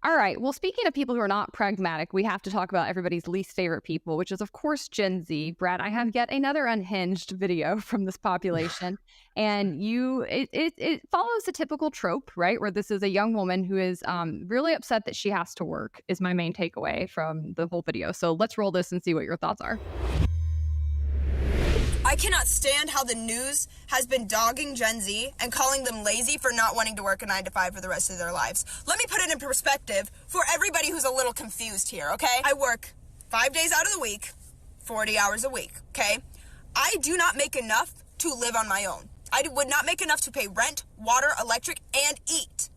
All right. Well, speaking of people who are not pragmatic, we have to talk about everybody's least favorite people, which is, of course, Gen Z. Brad, I have yet another unhinged video from this population. And it follows a typical trope, right? Where this is a young woman who is really upset that she has to work, is my main takeaway from the whole video. So let's roll this and see what your thoughts are. I cannot stand how the news has been dogging Gen Z and calling them lazy for not wanting to work a 9-to-5 for the rest of their lives. Let me put it in perspective for everybody who's a little confused here, okay? I work 5 days out of the week, 40 hours a week, okay? I do not make enough to live on my own. I would not make enough to pay rent, water, electric, and eat.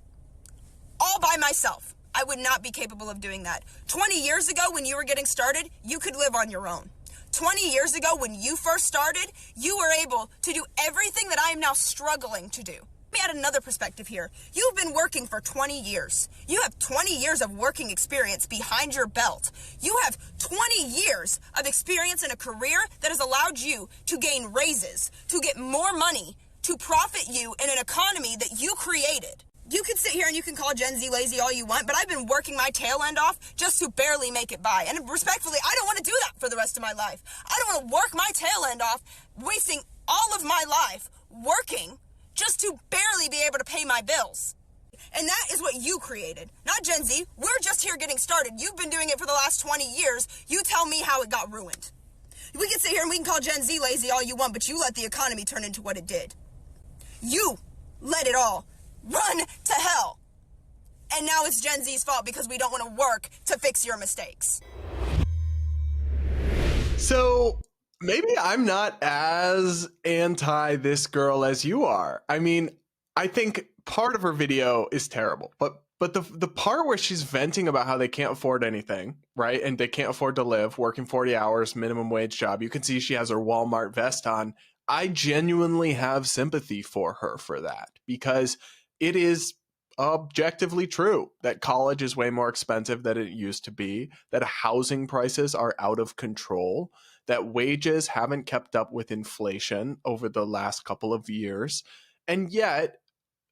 All by myself. I would not be capable of doing that. 20 years ago when you were getting started, you could live on your own. 20 years ago, when you first started, you were able to do everything that I am now struggling to do. Let me add another perspective here. You've been working for 20 years. You have 20 years of working experience behind your belt. You have 20 years of experience in a career that has allowed you to gain raises, to get more money, to profit you in an economy that you created. You can sit here and you can call Gen Z lazy all you want, but I've been working my tail end off just to barely make it by. And respectfully, I don't want to do that for the rest of my life. I don't want to work my tail end off, wasting all of my life working just to barely be able to pay my bills. And that is what you created, not Gen Z. We're just here getting started. You've been doing it for the last 20 years. You tell me how it got ruined. We can sit here and we can call Gen Z lazy all you want, but you let the economy turn into what it did. You let it all run to hell. And now it's Gen Z's fault because we don't want to work to fix your mistakes. So maybe I'm not as anti this girl as you are. I mean, I think part of her video is terrible, but the part where she's venting about how they can't afford anything, right? And they can't afford to live, working 40 hours, minimum wage job. You can see she has her Walmart vest on. I genuinely have sympathy for her for that, because it is objectively true that college is way more expensive than it used to be, that housing prices are out of control, that wages haven't kept up with inflation over the last couple of years. And yet,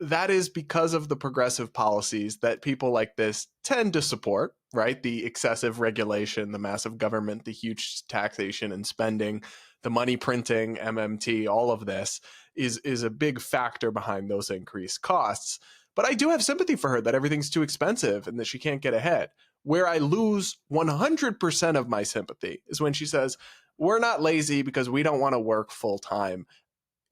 that is because of the progressive policies that people like this tend to support, right? The excessive regulation, the massive government, the huge taxation and spending, the money printing, MMT, all of this is a big factor behind those increased costs. But I do have sympathy for her that everything's too expensive and that she can't get ahead. Where I lose 100% of my sympathy is when she says, we're not lazy because we don't want to work full time.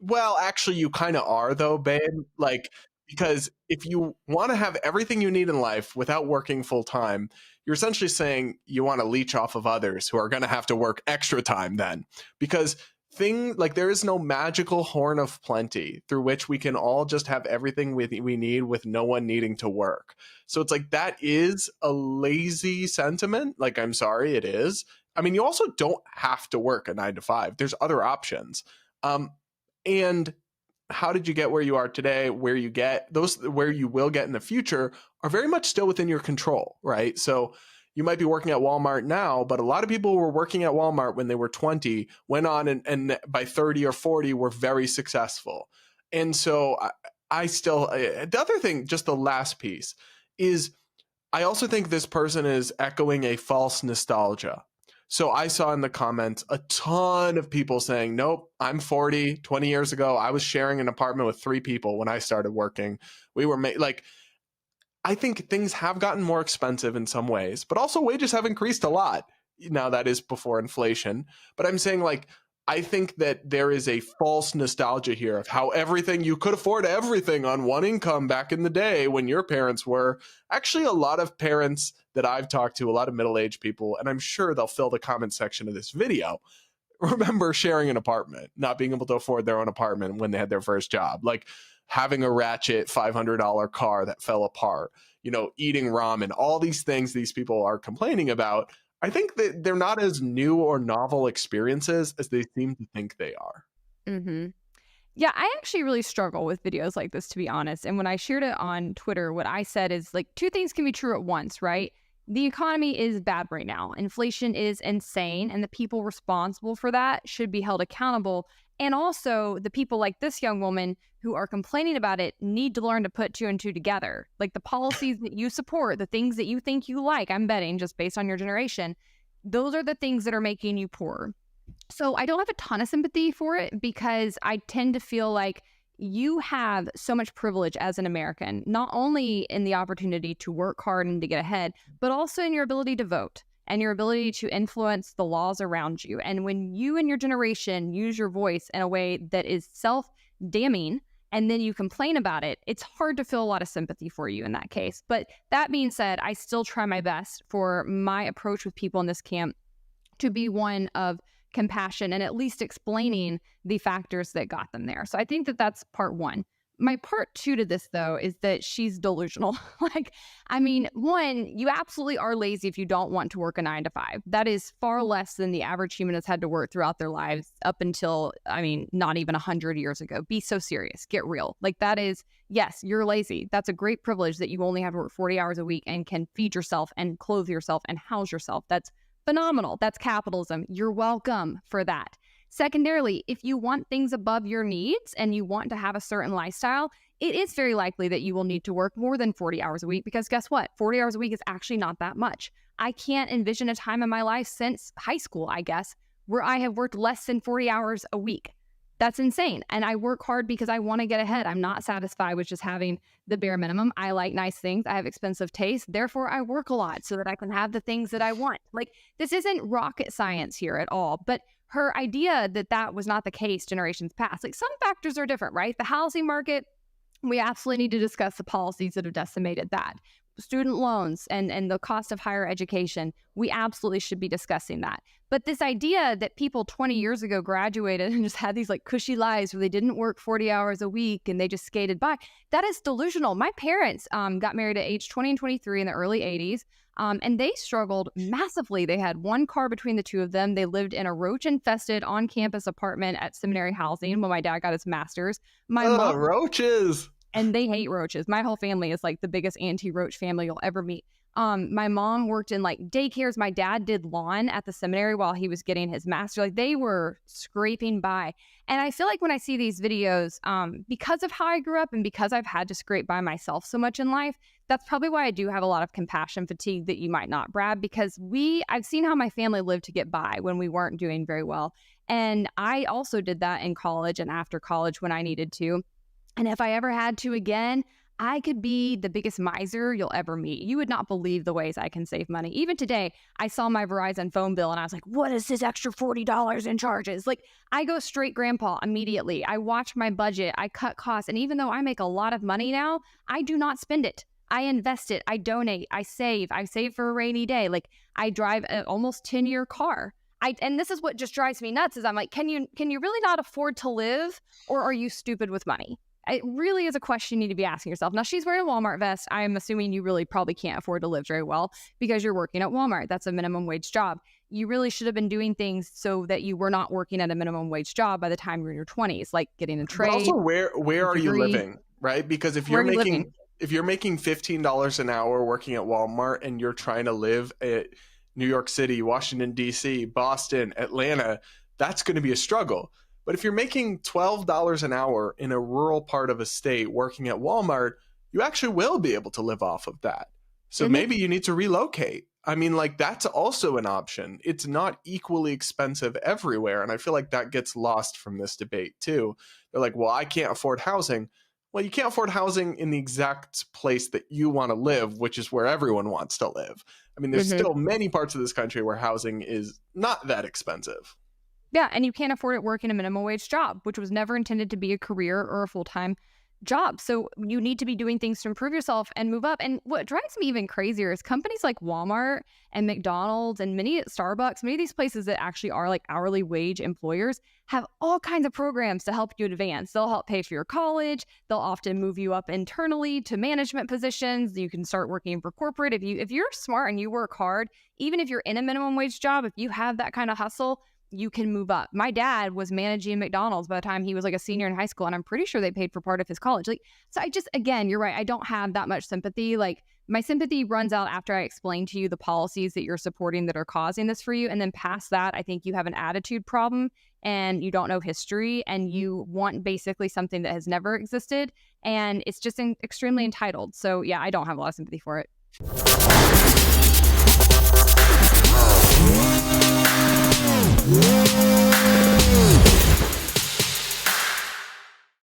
Well, actually, you kind of are, though, babe. Like, because if you want to have everything you need in life without working full time, you're essentially saying you want to leech off of others who are going to have to work extra time then. Because there is no magical horn of plenty through which we can all just have everything we need with no one needing to work. So it's like, that is a lazy sentiment. Like, I'm sorry, it is. I mean, you also don't have to work a 9-to-5. There's other options. And how did you get where you are today? Where you will get in the future are very much still within your control, right? So you might be working at Walmart now, but a lot of people were working at Walmart when they were 20, went on and by 30 or 40 were very successful. And so I still, the other thing, just the last piece, is I also think this person is echoing a false nostalgia. So I saw in the comments a ton of people saying, nope, I'm 40, 20 years ago, I was sharing an apartment with 3 people when I started working. We were I think things have gotten more expensive in some ways, but also wages have increased a lot. Now, that is before inflation. But I'm saying, I think that there is a false nostalgia here of how you could afford everything on one income back in the day when your parents were. Actually, a lot of parents that I've talked to, a lot of middle-aged people, and I'm sure they'll fill the comment section of this video, remember sharing an apartment, not being able to afford their own apartment when they had their first job. Having a ratchet $500 car that fell apart, eating ramen, all these things these people are complaining about. I think that they're not as new or novel experiences as they seem to think they are. Mm-hmm. Yeah, I actually really struggle with videos like this, to be honest. And when I shared it on Twitter, what I said is 2 things can be true at once, right? The economy is bad right now. Inflation is insane, and the people responsible for that should be held accountable. And also the people like this young woman who are complaining about it need to learn to put two and two together. Like the policies that you support, the things that you think you like, I'm betting just based on your generation, those are the things that are making you poor. So I don't have a ton of sympathy for it because I tend to feel like you have so much privilege as an American, not only in the opportunity to work hard and to get ahead, but also in your ability to vote and your ability to influence the laws around you. And when you and your generation use your voice in a way that is self-damning, and then you complain about it, it's hard to feel a lot of sympathy for you in that case. But that being said, I still try my best for my approach with people in this camp to be one of compassion and at least explaining the factors that got them there. So I think that that's part one. My part two to this, though, is that she's delusional. Like, I mean, one, you absolutely are lazy if you don't want to work a 9 to 5. That is far less than the average human has had to work throughout their lives up until, I mean, not even 100 years ago. Be so serious. Get real. Like, that is, yes, you're lazy. That's a great privilege that you only have to work 40 hours a week and can feed yourself and clothe yourself and house yourself. That's phenomenal. That's capitalism. You're welcome for that. Secondarily, if you want things above your needs and you want to have a certain lifestyle, it is very likely that you will need to work more than 40 hours a week because guess what? 40 hours a week is actually not that much. I can't envision a time in my life since high school, I guess, where I have worked less than 40 hours a week. That's insane. And I work hard because I want to get ahead. I'm not satisfied with just having the bare minimum. I like nice things. I have expensive taste. Therefore, I work a lot so that I can have the things that I want. Like, this isn't rocket science here at all. But her idea that that was not the case generations past, like some factors are different, right? The housing market, we absolutely need to discuss the policies that have decimated that. Student loans and the cost of higher education, we absolutely should be discussing that. But this idea that people 20 years ago graduated and just had these like cushy lives where they didn't work 40 hours a week and they just skated by, that is delusional. My parents got married at age 20 and 23 in the early 80s. And they struggled massively. They had one car between the two of them. They lived in a roach-infested on-campus apartment at seminary housing when my dad got his master's. My mom, roaches. And they hate roaches. My whole family is like the biggest anti-roach family you'll ever meet. My mom worked in like daycares. My dad did lawn at the seminary while he was getting his master. Like they were scraping by. And I feel like when I see these videos, because of how I grew up and because I've had to scrape by myself so much in life, that's probably why I do have a lot of compassion fatigue that you might not, Brad, because I've seen how my family lived to get by when we weren't doing very well. And I also did that in college and after college when I needed to. And if I ever had to again, I could be the biggest miser you'll ever meet. You would not believe the ways I can save money. Even today, I saw my Verizon phone bill and I was like, what is this extra $40 in charges? Like, I go straight grandpa immediately. I watch my budget. I cut costs. And even though I make a lot of money now, I do not spend it. I invest it. I donate. I save. I save for a rainy day. Like, I drive an almost 10-year car. And this is what just drives me nuts is I'm like, can you really not afford to live, or are you stupid with money? It really is a question you need to be asking yourself. Now, she's wearing a Walmart vest. I'm assuming you really probably can't afford to live very well because you're working at Walmart. That's a minimum wage job. You really should have been doing things so that you were not working at a minimum wage job by the time you're in your 20s, like getting a trade. But also, where are you living, right? Because if you're making $15 an hour working at Walmart and you're trying to live at New York City, Washington, D.C., Boston, Atlanta, that's going to be a struggle. But if you're making $12 an hour in a rural part of a state working at Walmart, you actually will be able to live off of that. So maybe you need to relocate. I mean, like, that's also an option. It's not equally expensive everywhere. And I feel like that gets lost from this debate too. They're like, well, I can't afford housing. Well, you can't afford housing in the exact place that you want to live, which is where everyone wants to live. I mean, there's still many parts of this country where housing is not that expensive. Yeah, and you can't afford it working a minimum wage job, which was never intended to be a career or a full-time job. So you need to be doing things to improve yourself and move up. And what drives me even crazier is companies like Walmart and McDonald's and many Starbucks, many of these places that actually are like hourly wage employers have all kinds of programs to help you advance. They'll help pay for your college. They'll often move you up internally to management positions. You can start working for corporate. If you're smart and you work hard, even if you're in a minimum wage job, if you have that kind of hustle, you can move up. My dad was managing McDonald's by the time he was like a senior in high school, and I'm pretty sure they paid for part of his college. Like, so again, you're right. I don't have that much sympathy. Like, My sympathy runs out after I explain to you the policies that you're supporting that are causing this for you. And then past that, I think you have an attitude problem and you don't know history and you want basically something that has never existed. And it's just extremely entitled. So yeah, I don't have a lot of sympathy for it.